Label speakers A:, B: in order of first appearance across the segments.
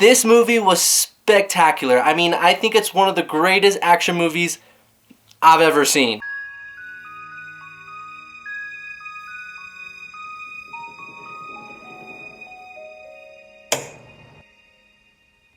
A: This movie was spectacular. I mean, I think it's one of the greatest action movies I've ever seen.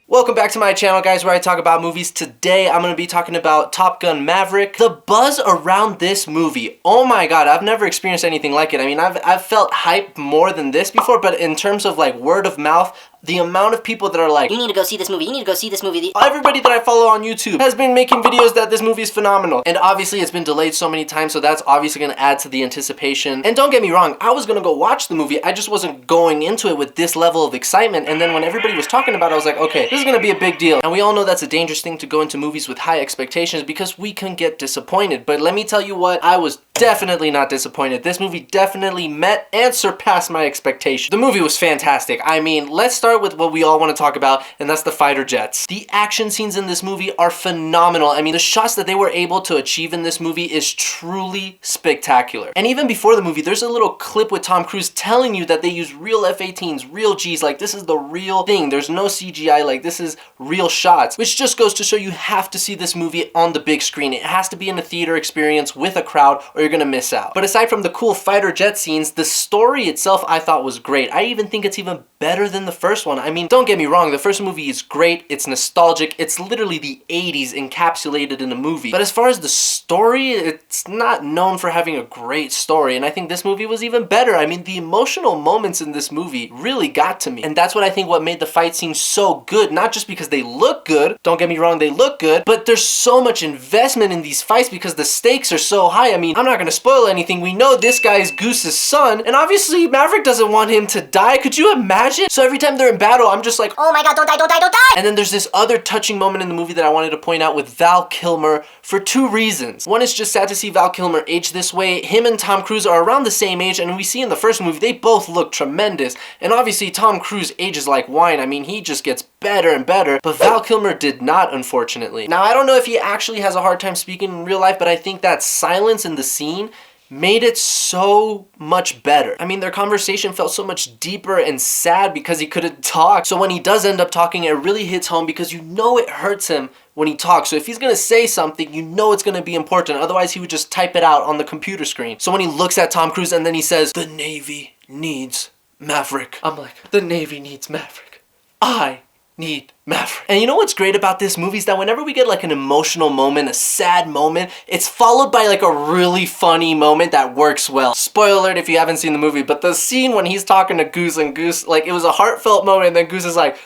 A: Welcome back to my channel, guys, where I talk about movies. Today, I'm going to be talking about Top Gun Maverick. The buzz around this movie, oh my god, I've never experienced anything like it. I mean, I've felt hype more than this before, but in terms of like word of mouth, the amount of people that are like, you need to go see this movie, you need to go see this movie. Everybody that I follow on YouTube has been making videos that this movie is phenomenal. And obviously it's been delayed so many times, so that's obviously going to add to the anticipation. And don't get me wrong, I was going to go watch the movie. I just wasn't going into it with this level of excitement. And then when everybody was talking about it, I was like, okay, this is going to be a big deal. And we all know that's a dangerous thing to go into movies with high expectations because we can get disappointed. But let me tell you what, I was definitely not disappointed. This movie definitely met and surpassed my expectations. The movie was fantastic. I mean, let's start with what we all want to talk about, and that's the fighter jets. The action scenes in this movie are phenomenal. I mean, the shots that they were able to achieve in this movie is truly spectacular. And even before the movie, there's a little clip with Tom Cruise telling you that they use real F-18s, real Gs, like this is the real thing. There's no CGI, like this is real shots, which just goes to show you have to see this movie on the big screen. It has to be in a theater experience with a crowd or you're gonna miss out. But aside from the cool fighter jet scenes, the story itself I thought was great. I even think it's even better than the first one. I mean, don't get me wrong, the first movie is great, it's nostalgic, it's literally the 80s encapsulated in a movie. But as far as the story, it's not known for having a great story, and I think this movie was even better. I mean, the emotional moments in this movie really got to me, and that's what I think what made the fight scenes so good, not just because they look good, don't get me wrong, they look good, but there's so much investment in these fights because the stakes are so high. I mean, I'm not gonna spoil anything, we know this guy is Goose's son, and obviously Maverick doesn't want him to die. Could you imagine? So every time they're in battle, I'm just like, oh my god, don't die, don't die, don't die! And then there's this other touching moment in the movie that I wanted to point out with Val Kilmer for two reasons. One is just sad to see Val Kilmer age this way. Him and Tom Cruise are around the same age, and we see in the first movie, they both look tremendous. And obviously, Tom Cruise ages like wine. I mean, he just gets better and better, but Val Kilmer did not, unfortunately. Now, I don't know if he actually has a hard time speaking in real life, but I think that silence in the scene made it so much better. I mean, their conversation felt so much deeper and sad because he couldn't talk. So when he does end up talking, it really hits home because you know it hurts him when he talks. So if he's gonna say something, you know it's gonna be important. Otherwise, he would just type it out on the computer screen. So when he looks at Tom Cruise and then he says, "The Navy needs Maverick," I'm like, the Navy needs Maverick. I need Maverick. And you know what's great about this movie is that whenever we get like an emotional moment, a sad moment, it's followed by like a really funny moment that works well. Spoiler alert if you haven't seen the movie, but the scene when he's talking to Goose and Goose, like it was a heartfelt moment, and then Goose is like,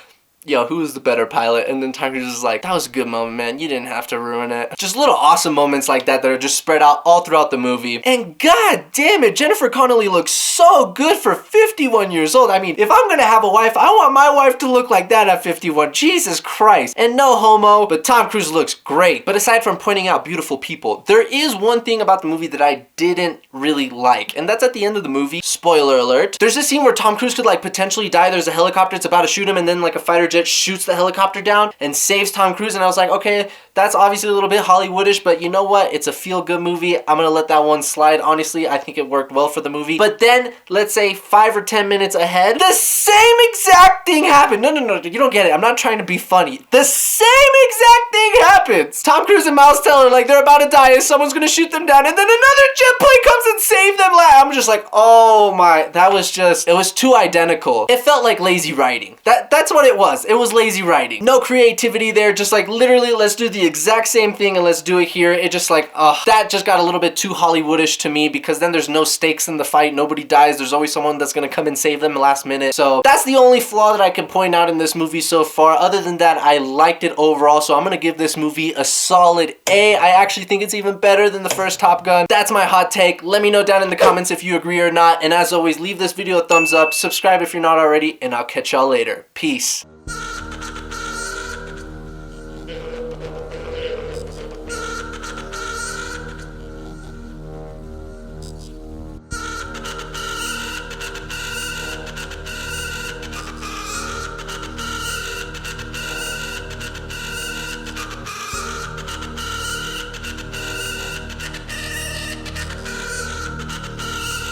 A: yo, who is the better pilot? And then Tom Cruise is like, that was a good moment, man. You didn't have to ruin it. Just little awesome moments like that that are just spread out all throughout the movie. And god damn it, Jennifer Connelly looks so good for 51 years old. I mean, if I'm gonna have a wife, I want my wife to look like that at 51. Jesus Christ. And no homo, but Tom Cruise looks great. But aside from pointing out beautiful people, there is one thing about the movie that I didn't really like. And that's at the end of the movie. Spoiler alert. There's a scene where Tom Cruise could like potentially die. There's a helicopter, it's about to shoot him, and then like a fighter jet shoots the helicopter down and saves Tom Cruise, and I was like, okay, that's obviously a little bit Hollywoodish, but you know what? It's a feel-good movie. I'm gonna let that one slide. Honestly, I think it worked well for the movie. But then, let's say 5 or 10 minutes ahead, the same exact thing happened. No, you don't get it. I'm not trying to be funny. The same exact thing happens. Tom Cruise and Miles Teller, like they're about to die and someone's gonna shoot them down, and then another jet plane comes and saves them. I'm just like, oh my, that was just, it was too identical. It felt like lazy writing. That's what it was. It was lazy writing. No creativity there, just like literally let's do the exact same thing and let's do it here. It just like, that just got a little bit too Hollywoodish to me because then there's no stakes in the fight. Nobody dies. There's always someone that's gonna come and save them last minute. So that's the only flaw that I can point out in this movie so far. Other than that, I liked it overall. So I'm gonna give this movie a solid A. I actually think it's even better than the first Top Gun. That's my hot take. Let me know down in the comments if you agree or not. And as always, leave this video a thumbs up, subscribe if you're not already, and I'll catch y'all later. Peace.